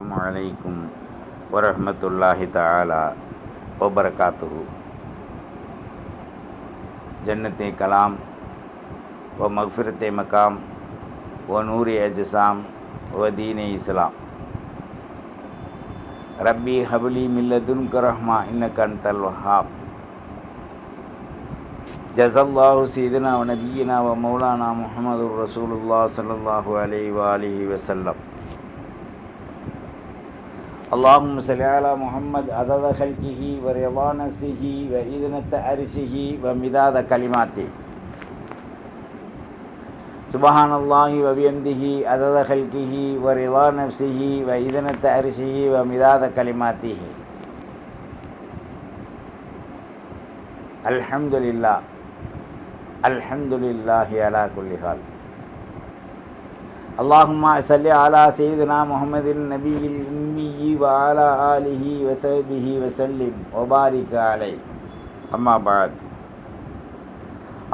அலைக்கும் வரஹ்மத்துல்லாஹி தஆலா வபரகாத்துஹு. ஜன்னத்தே கலாம் வ மக்ஃபிரத்தே மகாம் வ நூரி அஜ்ஸாம் வ தீனே இஸ்லாம். ரப்பி ஹப்லி மின் லதுன்க ரஹ்மா இன்னக அன்தல் வஹ்ஹாப். ஜஸல்லாஹு சய்யிதனா வ நபியினா வ மௌலானா முஹம்மதுர் ரசூலுல்லாஹ் ஸல்லல்லாஹு அலைஹி வ ஆலிஹி வஸல்லம். اللهم صل على محمد عدد خلقه ورضا نفسه وإذنة عرشه ومداد كلماته. سبحان الله وبحمده عدد خلقه ورضا نفسه وإذنة عرشه ومداد كلماته. الحمد لله الحمد لله على كل حال. اللهم صل على سيدنا محمد النبي الأمي وعلى آله وصحبه وسلم وبارك عليه. أما بعد،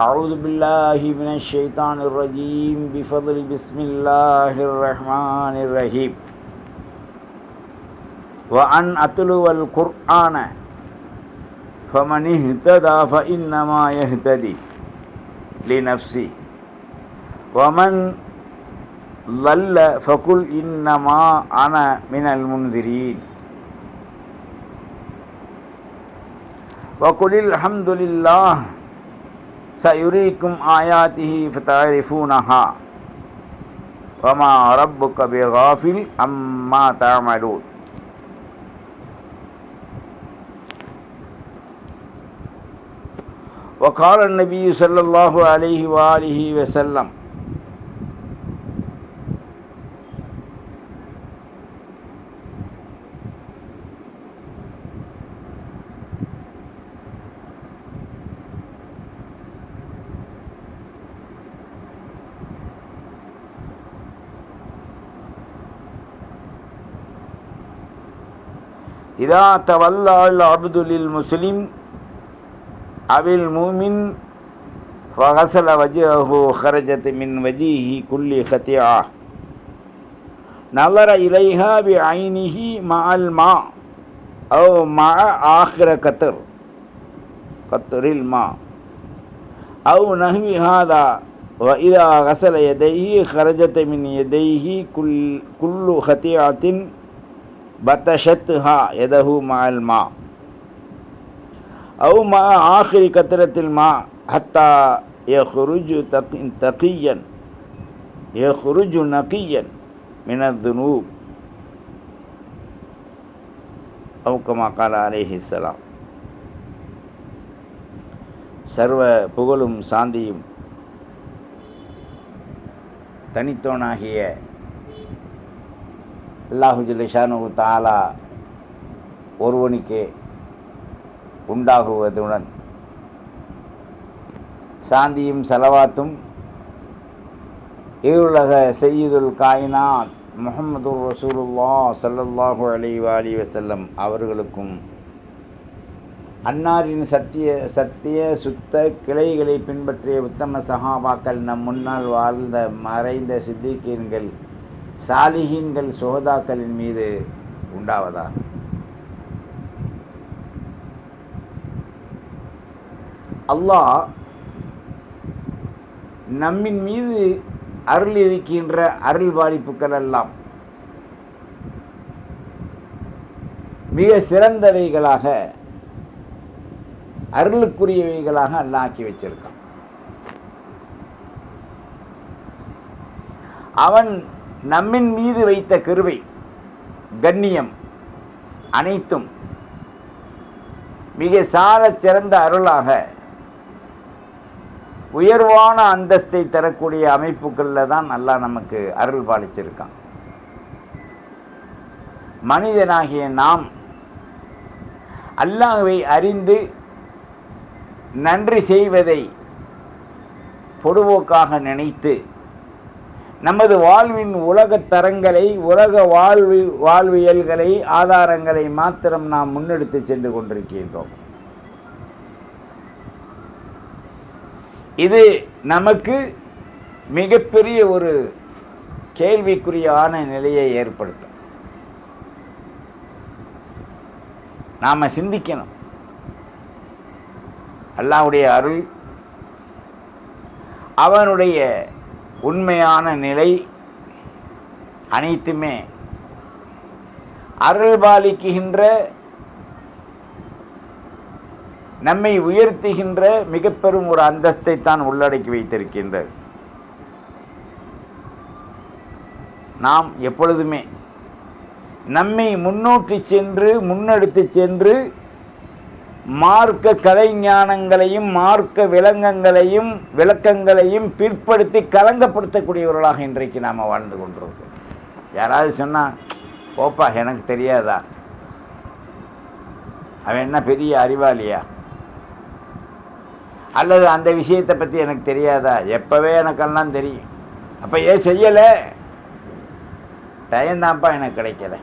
أعوذ بالله من الشيطان الرجيم بفضل بسم الله الرحمن الرحيم. وأن أتلو القرآن فمن اهتدى فإنما يهتدي لنفسه ومن ضل فقل إنما أنا من المنذرين وقل الحمد لله سيريكم آياته فتعرفونها وما ربك بغافل عما تعملون. وقال النبي صلى الله عليه وآله وسلم: إذا تولى العبد للمسلم أو المؤمن فغسل وجهه خرجت من وجهه كل خطيئة نظر إليها بعينه مع الماء أو مع آخر قطر الماء أو نحو هذا. وإذا غسل يديه خرجت من يديه كل خطيئة بطشتها يده مع الماء أو مع آخر قطرة الماء حتى يخرج نقيا من الذنوب أو كما قال عليه السلام. சர்வ புகழும் சாந்தியும் தனித்தோனாகிய அல்லாஹு ஜல்ல ஷானுஹு தஆலா ஒருவனுக்கே உண்டாகுவதுடன் சாந்தியும் சலவாத்தும் ஈருலக சய்யிதுல் காயினாத் முஹம்மதுர் ரசூலுல்லாஹ் ஸல்லல்லாஹு அலைஹி வஸல்லம் அவர்களுக்கும் அன்னாரின் சத்திய சுத்த கிளைகளை பின்பற்றிய உத்தம சஹாபாக்கள், நம் முன்னால் வாழ்ந்த மறைந்த சித்திகீன்கள், சாலிஹீன்கள், சுஹதாக்களின் மீது உண்டாவதா. அல்லாஹ் நம்மின் மீது அருள் இருக்கின்ற அருள் பாலிப்புக்கள் எல்லாம் மிக சிறந்தவைகளாக, அருளுக்குரியவைகளாக அல்லாஹ் ஆக்கி வச்சிருக்கான். அவன் நம்மின் மீது வைத்த கிருபை, கண்ணியம் அனைத்தும் மிக சாலச் சிறந்த அருளாக, உயர்வான அந்தஸ்தை தரக்கூடிய அமைப்புகளில் தான் அல்லாஹ் நமக்கு அருள் பாலிச்சிருக்கான். மனிதனாகிய நாம் அல்லாஹ்வை அறிந்து நன்றி செய்வதை பொதுவோக்காக நினைத்து நமது வாழ்வின் உலகத் தரங்களை, உலக வாழ்வியல்களை, ஆதாரங்களை மாத்திரம் நாம் முன்னெடுத்து சென்று கொண்டிருக்கின்றோம். இது நமக்கு மிகப்பெரிய ஒரு கேள்விக்குறியான நிலையை ஏற்படுத்தும். நாம் சிந்திக்கணும். அல்லாஹ்வுடைய அருள், அவனுடைய உண்மையான நிலை அனைத்துமே அருள் பாலிக்குகின்ற, நம்மை உயர்த்துகின்ற மிக பெரும் ஒரு அந்தஸ்தை தான் உள்ளடக்கி வைத்திருக்கின்றது. நாம் எப்பொழுதுமே நம்மை முன்னோக்கி சென்று முன்னெடுத்து சென்று மார்க்க கலைஞானங்களையும் மார்க்க விளக்கங்களையும் பிற்படுத்தி கலங்கப்படுத்தக்கூடியவர்களாக இன்றைக்கு நாம் வாழ்ந்து கொண்டிருக்கோம். யாராவது சொன்னால், போப்பா எனக்கு தெரியாதா, அவன் என்ன பெரிய அறிவாளியா, அல்லது அந்த விஷயத்தை பற்றி எனக்கு தெரியாதா, எப்போவே எனக்கெல்லாம் தெரியும், அப்போ ஏன் செய்யலை, டயம்தான்ப்பா எனக்கு கிடைக்கல,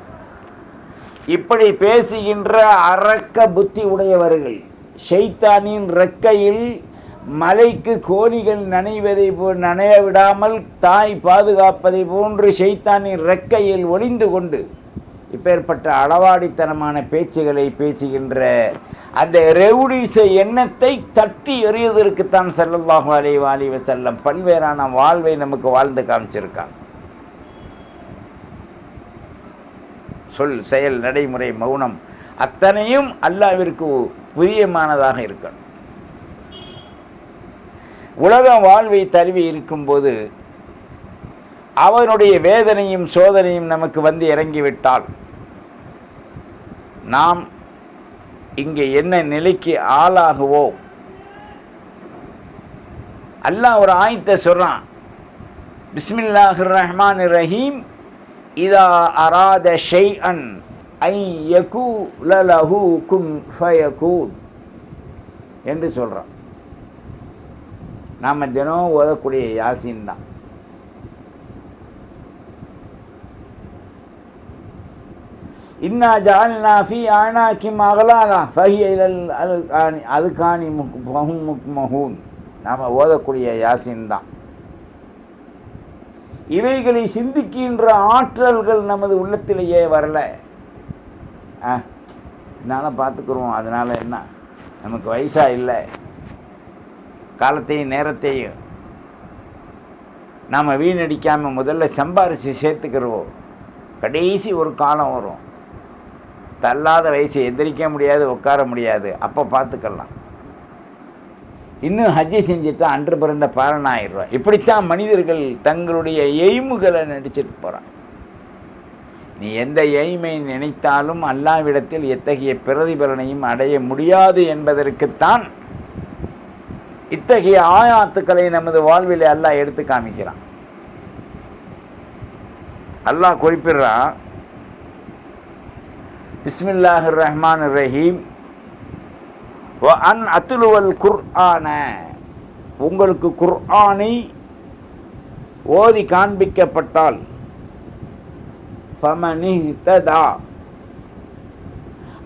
இப்படி பேசுகின்ற அரக்க புத்தி உடையவர்கள், ஷைத்தானின் ரெக்கையில் மலைக்கு கோழிகள் நனைய விடாமல் தாய் பாதுகாப்பதை போன்று ஷைத்தானின் ரெக்கையில் ஒளிந்து கொண்டு இப்பேற்பட்ட அளவாடித்தனமான பேச்சுகளை பேசுகின்ற அந்த ரெவுடிச எண்ணத்தை தட்டி எறிவதற்குத்தான் ஸல்லல்லாஹு அலைஹி வஸல்லம் பல்வேறான வாழ்வை நமக்கு வாழ்ந்து காமிச்சிருக்காங்க. சொல், செயல், நடைமுறை, மௌனம் அத்தனையும் அல்லாஹ்விற்கு பிரியமானதாக இருக்கணும். உலக வாழ்வை தழுவி இருக்கும்போது அவனுடைய வேதனையும் சோதனையும் நமக்கு வந்து இறங்கிவிட்டால் நாம் இங்கே என்ன நிலைக்கு ஆளாகுவோம்? அல்லாஹ் ஒரு ஆயத்தை சொல்றான், பிஸ்மில்லாஹிர் ரஹ்மானிர் ரஹீம், இதா அராத ஷைஅன் ஐ யகூல லஹு குன் ஃபயகூன் என்று சொல்கிறான். நாம் தினம் ஓதக்கூடிய யாசீன் தான். இன்னா ஜஅல்னா ஃபீ அனாகிம் அக்லாலா ஃபஹிய இலல் அதுகானி ஃபஹும் முக்மஹூன். நாம் ஓதக்கூடிய யாசீன் தான். இவைகளை சிந்திக்கின்ற ஆற்றல்கள் நமது உள்ளத்திலேயே வரல. என்னால் பார்த்துக்குருவோம், அதனால் என்ன, நமக்கு வயசாக இல்லை, காலத்தையும் நேரத்தையும் நாம் வீணடிக்காமல் முதல்ல சம்பாரித்து சேர்த்துக்கிறோம். கடைசி ஒரு காலம் வரும், தள்ளாத வயசு, எந்திரிக்க முடியாது, உட்கார முடியாது, அப்போ பார்த்துக்கலாம். இன்னும் ஹஜ்ஜி செஞ்சுட்டா அன்று பிறந்த பாலன் ஆயிடுவான். இப்படித்தான் மனிதர்கள் தங்களுடைய எய்முகளை நடிச்சிட்டு போகிறான். நீ எந்த எய்மை நினைத்தாலும் அல்லாஹ்விடத்தில் எத்தகைய பிரதிபலனையும் அடைய முடியாது என்பதற்குத்தான் இத்தகைய ஆயாத்துக்களை நமது வாழ்வில் அல்லாஹ் எடுத்து காமிக்கிறான். அல்லாஹ் குறிப்பிடுறான், பிஸ்மில்லாஹிர் ரஹ்மானிர் ரஹீம், அன் அத்துலுவல் குர்ஆன, உங்களுக்கு குர்ஆனை ஓதி காண்பிக்கப்பட்டால், ஃபமனிஹ்ததா,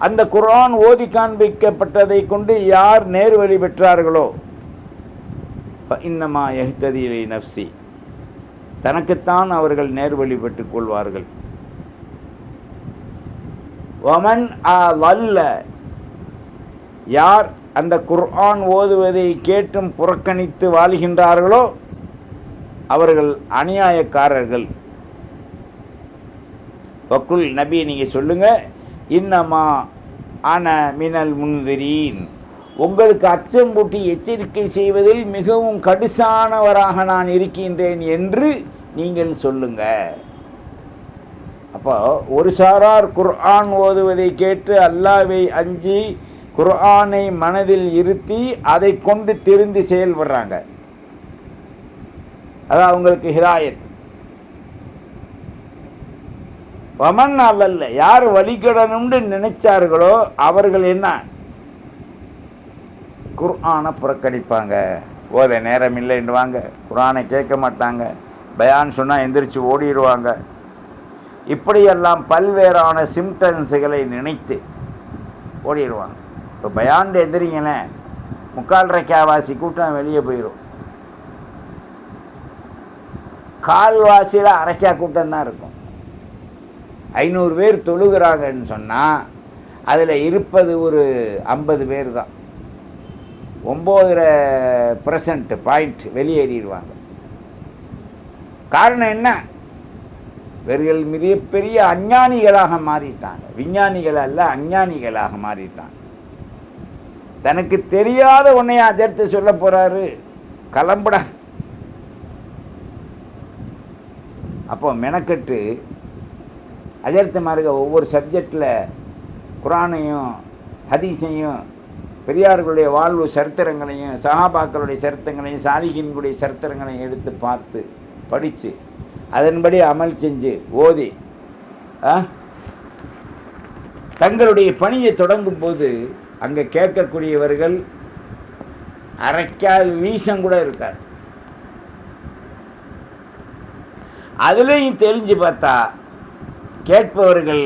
அந்த குர்ஆன் ஓதி காண்பிக்கப்பட்டதை கொண்டு யார் நேர்வழி பெற்றார்களோ, ஃபஇன்னமா யஹ்ததி லி நஃப்ஸி, தனக்குத்தான் அவர்கள் நேர்வழி பெற்றுக் கொள்வார்கள். வமன் அலல்ல, யார் அந்த குர்ஆன் ஓதுவதை கேட்டும் புறக்கணித்து வாழ்கின்றார்களோ அவர்கள் அநியாயக்காரர்கள். வக்குல், நபி நீங்கள் சொல்லுங்கள், இன்னமா அன மினல் முன்திரீன், உங்களுக்கு அச்சம் பூட்டி எச்சரிக்கை செய்வதில் மிகவும் கடுசானவராக நான் இருக்கின்றேன் என்று நீங்கள் சொல்லுங்க. அப்போ ஒரு சாரார் குர்ஆன் ஓதுவதை கேட்டு அல்லாஹ்வை அஞ்சி குர்ஆனை மனதில் இருத்தி அதை கொண்டு திருந்தி செயல்படுறாங்க, அது அவங்களுக்கு ஹிதாயத். வமன் அல்ல, யார் வழிகடணும்னு நினைச்சார்களோ அவர்கள் என்ன, குர்ஆனை புறக்கணிப்பாங்க, ஓத நேரம் இல்லைன்னுவாங்க, குர்ஆனை கேட்க மாட்டாங்க, பயான் சொன்னால் எந்திரிச்சு ஓடிடுவாங்க. இப்படியெல்லாம் பல்வேறான சிம்டன்ஸுகளை நினைத்து ஓடிடுவாங்க. இப்போ பயான் எந்திரிங்களே, முக்கால் ரக்காவாசி கூட்டம் வெளியே போயிடும், கால்வாசியில் அரைக்கா கூட்டம் தான் இருக்கும். 500 பேர் தொழுகிறாங்கன்னு சொன்னால் அதில் இருப்பது ஒரு 50 பேர் தான். 9.5% பாயிண்ட் வெளியேறிடுவாங்க. காரணம் என்ன? இவர்கள் மிகப்பெரிய அஞ்ஞானிகளாக மாறிட்டாங்க. விஞ்ஞானிகள் அல்ல, அஞ்ஞானிகளாக மாறிட்டாங்க. தனக்கு தெரியாத ஒன்றைய அஜர்த்து சொல்ல போகிறாரு, கிளம்புடா. அப்போ மெனக்கட்டு அஜர்த்து மார்க்க ஒவ்வொரு சப்ஜெக்டில் குரானையும் ஹதீஸையும் பெரியார்களுடைய வாழ்வு சரித்திரங்களையும் சஹாபாக்களுடைய சரித்திரங்களையும் சாலிகின்களுடைய சரித்திரங்களையும் எடுத்து பார்த்து படித்து அதன்படி அமல் செஞ்சு ஓதி தங்களுடைய பணியை தொடங்கும் போது அங்கே கேட்கக்கூடியவர்கள் அரைக்கால் வீசம் கூட இருக்கார். அதுலேயும் தெளிஞ்சு பார்த்தா கேட்பவர்கள்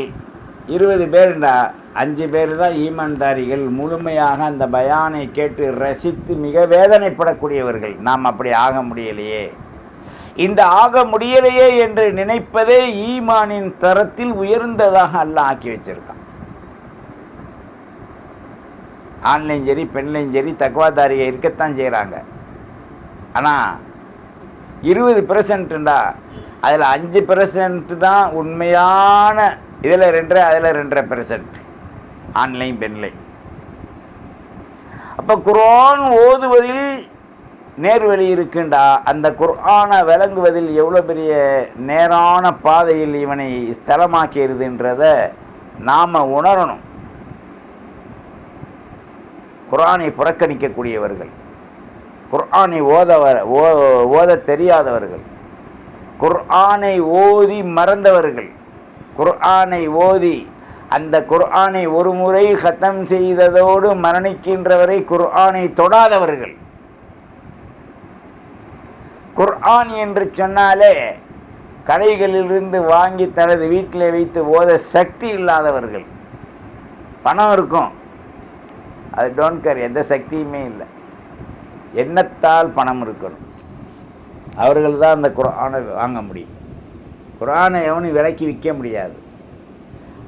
20 பேருண்டா 5 பேர் தான் ஈமான்தாரிகள், முழுமையாக அந்த பயானை கேட்டு ரசித்து மிக வேதனைப்படக்கூடியவர்கள். நாம் அப்படி ஆக முடியலையே, இந்த ஆக முடியலையே என்று நினைப்பதே ஈமானின் தரத்தில் உயர்ந்ததாக அல்லாஹ் ஆக்கி வச்சிருக்கான். ஆண்லையும் சரி பெண்லையும் சரி தக்வாதாரியை இருக்கத்தான் செய்கிறாங்க. ஆனால் 20%டா அதில் 5% தான் உண்மையான, இதில் 2 அதில் 2.5% ஆண்லையும் பெண்லையும். அப்போ குர்ஆன் ஓதுவதில் நேர்வழி இருக்குண்டா அந்த குர்ஆனை விளங்குவதில் எவ்வளோ பெரிய நேரான பாதையில் இவனை ஸ்தலமாக்கிறதுன்றதை நாம் உணரணும். குர்ஆனை புறக்கணிக்கக்கூடியவர்கள், குர்ஆனை ஓத தெரியாதவர்கள், குர்ஆனை ஓதி மறந்தவர்கள், குர்ஆனை ஓதி அந்த குர்ஆனை ஒரு முறை ஹத்தம் செய்ததோடு மரணிக்கின்றவரை குர்ஆனை தொடாதவர்கள், குர்ஆன் என்று சொன்னாலே கடைகளிலிருந்து வாங்கி தனது வீட்டில் வைத்து ஓத சக்தி இல்லாதவர்கள். பணம் இருக்கும், அது டோன்ட் கேர், எந்த சக்தியுமே இல்லை, எண்ணத்தால் பணம் இருக்கணும். அவர்கள் தான் அந்த குர்ஆனை வாங்க முடியும். குர்ஆனை எவனும் விலைக்கு விற்க முடியாது.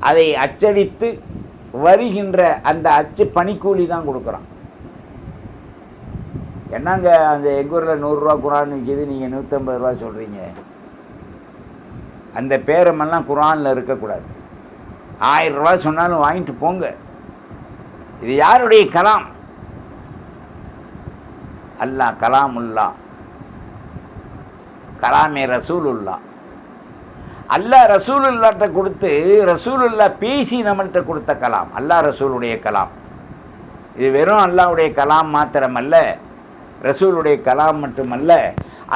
அதை அச்சடித்து வருகின்ற அந்த அச்சு பணிக்கூலி தான் கொடுக்குறான். என்னங்க அந்த எங்கள் ஊரில் 100 ரூபா குர்ஆன் விற்கிது, நீங்கள் 150 ரூபா சொல்கிறீங்க. அந்த பேரமெல்லாம் குர்ஆனில் இருக்கக்கூடாது. 1000 ரூபா சொன்னாலும் வாங்கிட்டு போங்க. இது யாருடைய கலாம்? அல்லாஹ் கலாமுல்லா, கலாமே ரசூலுல்லா. அல்லாஹ் ரசூலுல்லாட்ட கொடுத்து ரசூலுல்லா பேசி நம்மள்கிட்ட கொடுத்த கலாம் அல்லாஹ் ரசூலுடைய கலாம். இது வெறும் அல்லாஹ்வுடைய கலாம் மாத்திரமல்ல, ரசூலுடைய கலாம் மட்டுமல்ல,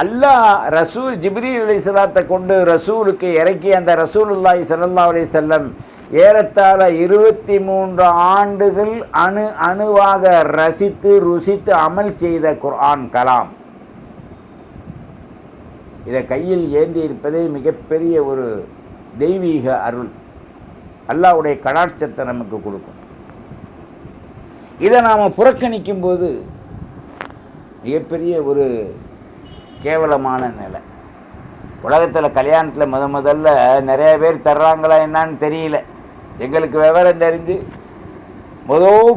அல்லாஹ் ரசூல் ஜிப்ரீல் அலைஹிஸ்ஸலாத்தை கொண்டு ரசூலுக்கு இறக்கி அந்த ரசூலுல்லாஹி ஸல்லல்லாஹு அலைஹி வஸல்லம் ஏறத்தாழ 23 ஆண்டுகள் அணுவாக ரசித்து ருசித்து அமல் செய்த குர்ஆன் கலாம். இதை கையில் ஏந்தி இருப்பதே மிகப்பெரிய ஒரு தெய்வீக அருள். அல்லாஹ்வுடைய கடாட்சத்தை நமக்கு கொடுக்கும். இதை நாம் புறக்கணிக்கும் போது மிகப்பெரிய ஒரு கேவலமான நிலை. உலகத்தில் கல்யாணத்தில் முதல்ல நிறைய பேர் தர்றாங்களா என்னான்னு தெரியல. எங்களுக்கு விவரம் தெரிஞ்சு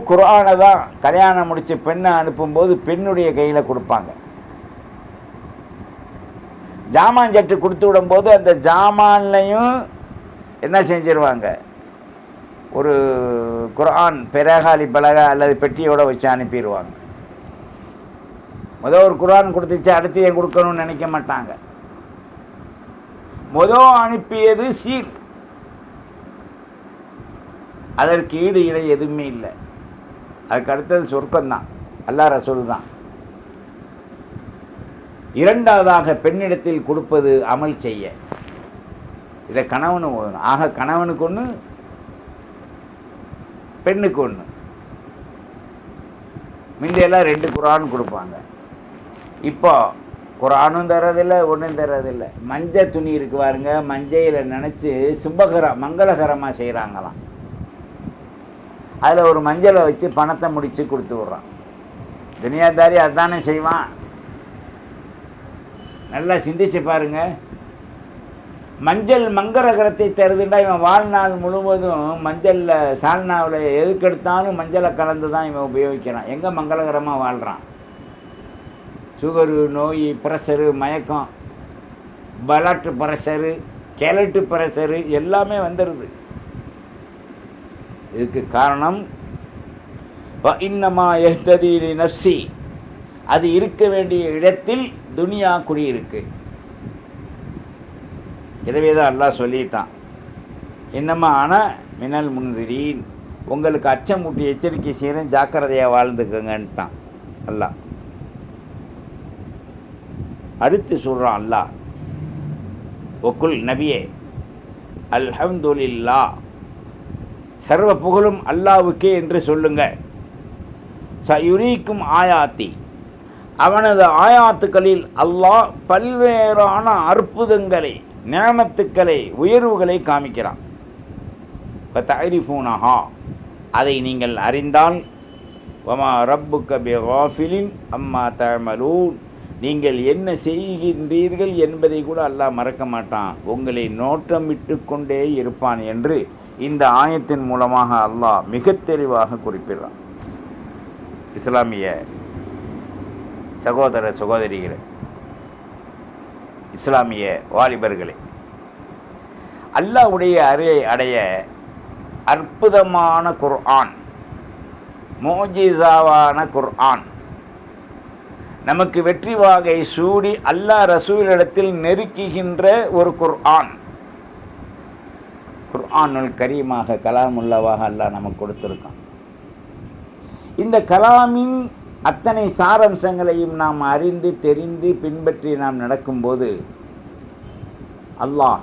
குர்ஆனை தான் கல்யாணம் முடித்து பெண்ணை அனுப்பும்போது பெண்ணுடைய கையில் கொடுப்பாங்க. ஜாமான் சட்டு கொடுத்து விடும்போது அந்த ஜாமான்லையும் என்ன செஞ்சிருவாங்க, ஒரு குர்ஆன் பெரகாலி பலகை அல்லது பெட்டியோடு வச்சு அனுப்பிடுவாங்க. ஒரு குர்ஆன் கொடுத்துச்சு, அடுத்து ஏன் கொடுக்கணும்னு நினைக்க மாட்டாங்க. அனுப்பியது சீர், அதற்கு ஈடு இணை எதுவுமே இல்லை. அதுக்கு அடுத்தது சொர்க்கம்தான், அல்லாஹ் ரசூல் தான். இரண்டாவதாக பெண்ணிடத்தில் கொடுப்பது அமல் செய்ய. இதை கணவனு ஓதணும். ஆக கணவனுக்கு ஒன்று, பெண்ணுக்கு ஒன்று. முந்தையெல்லாம் 2 குர்ஆன் கொடுப்பாங்க. இப்போ குர்ஆனும் தரதில்லை, ஒன்றும் தரதில்லை. மஞ்சள் துணி இருக்கு பாருங்க, மஞ்சையில் நினச்சி மங்களகரமாக செய்கிறாங்களாம். அதில் ஒரு மஞ்சளை வச்சு பணத்தை முடித்து கொடுத்து விட்றான். துனியாதாரி அதுதானே செய்வான். நல்லா சிந்திச்சு பாருங்க. மஞ்சள் மங்களகரத்தை தருதுண்டா, இவன் வாழ்நாள் முழுவதும் மஞ்சளில் சால்னாவில் எதுக்கெடுத்தாலும் மஞ்சளை கலந்து தான் இவன் உபயோகிக்கிறான். எங்கே மங்களகரமாக வாழ்கிறான்? சுகரு, நோய், ப்ரெஷரு, மயக்கம், பலாட்டு ப்ரெஷரு, கேலட்டு ப்ரெஷரு எல்லாமே வந்துடுது. இதுக்கு காரணம் இன்னமா எஹ்ததீலி நஃப்ஸி, அது இருக்க வேண்டிய இடத்தில் துனியா குடியிருக்கு. எனவே தான் அல்லாஹ் சொல்லிட்டான், இன்னமா ஆன மினல் முன்திரீன், உங்களுக்கு அச்சமூட்டி எச்சரிக்கை செய்கிறேன், ஜாக்கிரதையாக வாழ்ந்துக்கங்கன்ட்டான் அல்லாஹ். அடுத்து சொல்கிறான் அல்லாஹ், ஒக்குல் நபியே அல்ஹம்துலில்லாஹ், சர்வ புகழும் அல்லாவுக்கே என்று சொல்லுங்க. சயுரீக்கும் ஆயாத்தி, அவனது ஆயாத்துக்களில் அல்லாஹ் பல்வேறான அற்புதங்களை, நியமத்துக்களை, உயர்வுகளை காமிக்கிறான். தஅரிஃபூனஹா, அதை நீங்கள் அறிந்தால், வமா ரப்புக்க பிகாஃபிலின் அம்மா தஅமலூன், நீங்கள் என்ன செய்கின்றீர்கள் என்பதை கூட அல்லாஹ் மறக்க மாட்டான், உங்களை நோட்டமிட்டு கொண்டே இருப்பான் என்று இந்த ஆயத்தின் மூலமாக அல்லாஹ் மிக தெளிவாக குறிப்பிடுறான். இஸ்லாமிய சகோதர சகோதரிகளே, இஸ்லாமிய வாலிபர்களே, அல்லாஹ்வுடைய அருளை அடைய அற்புதமான குர்ஆன், மோஜிசாவான குர்ஆன், நமக்கு வெற்றி வாகை சூடி அல்லாஹ் ரசூலிடத்தில் நெருக்குகின்ற ஒரு குர்ஆன், குர்ஆனுல் கரீமாக, கலாமுல்லாவாக அல்லாஹ் நமக்கு கொடுத்துருக்கான். இந்த கலாமின் அத்தனை சாரம்சங்களையும் நாம் அறிந்து தெரிந்து பின்பற்றி நாம் நடக்கும்போது அல்லாஹ்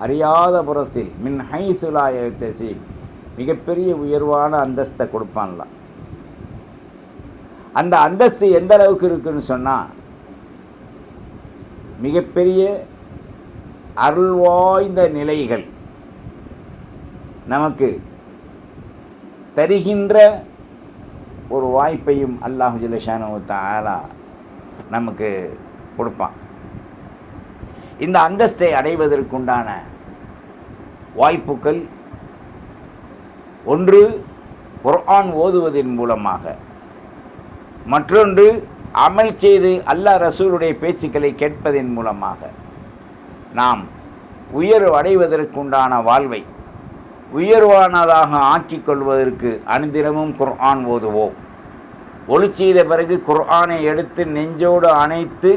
அறியாத புறத்தில் மின் ஹைசுலா யஹ்தஸிப், மிகப்பெரிய உயர்வான அந்தஸ்தை கொடுப்பான்ல. அந்த அந்தஸ்து எந்த அளவுக்கு இருக்குன்னு சொன்னால், மிகப்பெரிய அருள்வாய்ந்த நிலைகள் நமக்கு தருகின்ற ஒரு வாய்ப்பையும் அல்லாஹ் ஜல்ல ஷானஹு தஆலா நமக்கு கொடுப்பான். இந்த அந்தஸ்தை அடைவதற்குண்டான வாய்ப்புகள், ஒன்று குர்ஆன் ஓதுவதன் மூலமாக, மற்றொன்று அமல் செய்து அல்லாஹ் ரசூலுடைய பேச்சுக்களை கேட்பதன் மூலமாக நாம் உயர்வு அடைவதற்குண்டான வாழ்வை உயர்வானதாக ஆக்கிக் கொள்வதற்கு அனுதினமும் குர்ஆன் ஓதுவோம். ஒளி செய்த பிறகு குர்ஆனை எடுத்து நெஞ்சோடு அணைத்து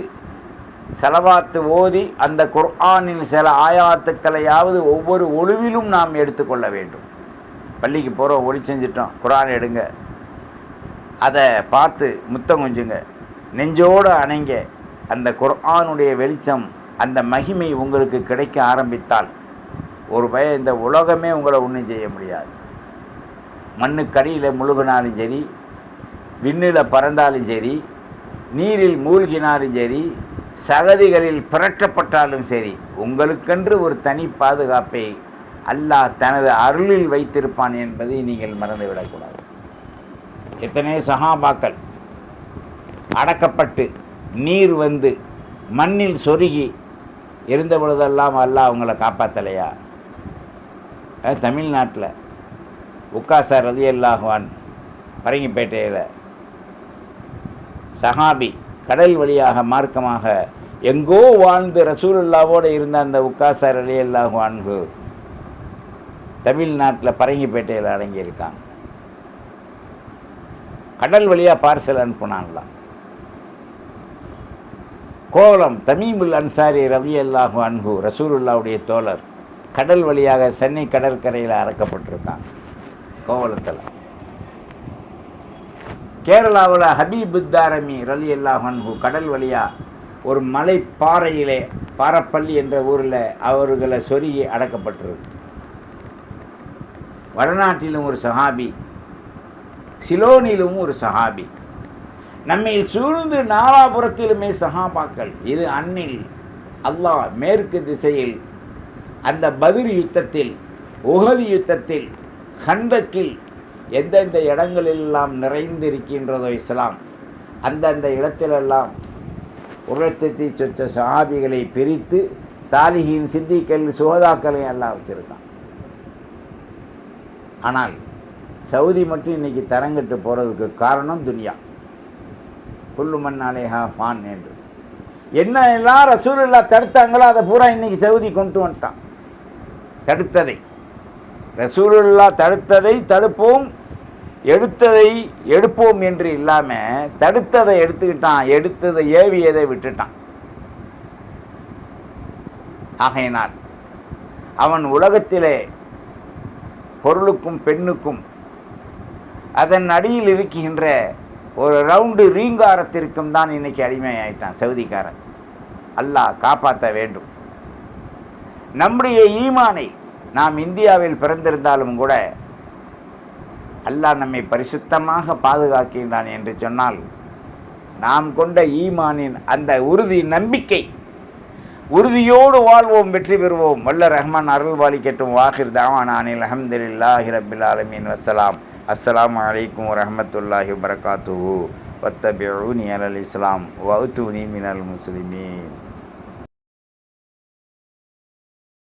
ஸலவாத்து ஓதி அந்த குர்ஆனின் சில ஆயாத்துக்களையாவது ஒவ்வொரு ஒழுவிலும் நாம் எடுத்துக்கொள்ள வேண்டும். பள்ளிக்கு போகிறோம், ஒளி செஞ்சிட்டோம், குர்ஆன் எடுங்க, அதை பார்த்து முத்தம் கொஞ்சுங்க, நெஞ்சோடு அணைங்க. அந்த குர்ஆனுடைய வெளிச்சம், அந்த மகிமை உங்களுக்கு கிடைக்க ஆரம்பித்தால் ஒரு இந்த உலகமே உங்களை ஒன்றும் செய்ய முடியாது. மண்ணுக்கடியில் முழுகினாலும் சரி, விண்ணில் பறந்தாலும் சரி, நீரில் மூழ்கினாலும் சரி, சகதிகளில் புரட்டப்பட்டாலும் சரி, உங்களுக்கென்று ஒரு தனி பாதுகாப்பை அல்லாஹ் தனது அருளில் வைத்திருப்பான் என்பதை நீங்கள் மறந்துவிடக்கூடாது. எத்தனையோ சஹாபாக்கள் அடக்கப்பட்டு நீர் வந்து மண்ணில் சொருகி இருந்த பொழுதெல்லாம் அல்லாஹ் அவங்கள காப்பாற்றலையா? தமிழ்நாட்டில் உக்காசா ரலியல்லாஹு அன்ஹு பரங்கிப்பேட்டையில் சஹாபி, கடல் வழியாக மார்க்கமாக எங்கோ வாழ்ந்து ரசூலுல்லாவோடு இருந்த அந்த உக்காசா ரலியல்லாஹு அன்ஹு தமிழ்நாட்டில் பரங்கிப்பேட்டையில் அடங்கியிருக்காங்க. கடல் வழியாக பார்சல் அனுப்புனாங்களாம். கோலம் தமீமுல் அன்சாரி ரலியல்லாஹு அன்ஹு ரசூலுல்லாவுடைய தோழர், கடல் வழியாக சென்னை கடற்கரையில் அறக்கப்பட்டிருக்காங்க. கோவலத்தில் கேரளாவில் ஹபீபுத்தாரமி ரலியல்லாஹு அன்ஹு கடல் வழியாக ஒரு மலை பாறையிலே, பாரப்பள்ளி என்ற ஊரில் அவர்களை சொருகி அடக்கப்பட்டிருக்கு. வடநாட்டிலும் ஒரு சஹாபி, சிலோனிலும் ஒரு சஹாபி, நம்மில் சூழ்ந்து நாலாபுரத்திலுமே சஹாபாக்கள். இது அன்னில் அல்லாஹ் மேற்கு திசையில் அந்த பத்ர் யுத்தத்தில், உஹது யுத்தத்தில், ஹந்தக்கில் எந்தெந்த இடங்களெல்லாம் நிறைந்திருக்கின்றதோ இஸ்லாம், அந்தந்த இடத்திலெல்லாம் 1,00,000 சொச்ச சஹாபிகளை பிரித்து சாலிஹீன், சித்திகள், சுகதாக்களையும் எல்லாம் வச்சுருக்கான். ஆனால் சவுதி மட்டும் இன்றைக்கி தரங்கட்டு போகிறதுக்கு காரணம் துனியா. குல்லு மன் அலைஹா ஃபான் என்று என்ன எல்லாம் ரசூலுல்லா தடுத்தாங்களோ அதை பூரா இன்றைக்கி சவுதி கொண்டு வந்துட்டான். தடுத்ததை ரசூலுல்லா தடுத்ததை தடுப்போம், எடுத்ததை எடுப்போம் என்று இல்லாமல் தடுத்ததை எடுத்துக்கிட்டான், எடுத்ததை ஏவியதை விட்டுட்டான். ஆகையினால் அவன் உலகத்திலே பொருளுக்கும் பெண்ணுக்கும் அதன் அடியில் இருக்கின்ற ஒரு ரவுண்டு ரீங்காரத்திற்கும் தான் இன்றைக்கி அடிமையாயிட்டான் சவுதிக்காரன். அல்லாஹ் காப்பாற்ற வேண்டும். நம்முடைய ஈமானை நாம் இந்தியாவில் பிறந்திருந்தாலும் கூட அல்லாஹ் நம்மை பரிசுத்தமாக பாதுகாக்கின்றான் என்று சொன்னால் நாம் கொண்ட ஈமானின் அந்த உறுதி நம்பிக்கை, உறுதியோடு வாழ்வோம், வெற்றி பெறுவோம். வல்ல ரஹ்மான் அருள்வாளிக்கட்டும். வாஹிர் தாவானா அனில் அல்ஹம்துலில்லாஹி ரப்பில் ஆலமீன். வஸ்ஸலாம். அஸ்ஸலாமு அலைக்கும் வரஹ்மத்துல்லாஹி வபரகாத்துஹு. வத்தபிஊனி அலல் இஸ்லாம் வஅத்தூனி மினல் முஸ்லிமீன்.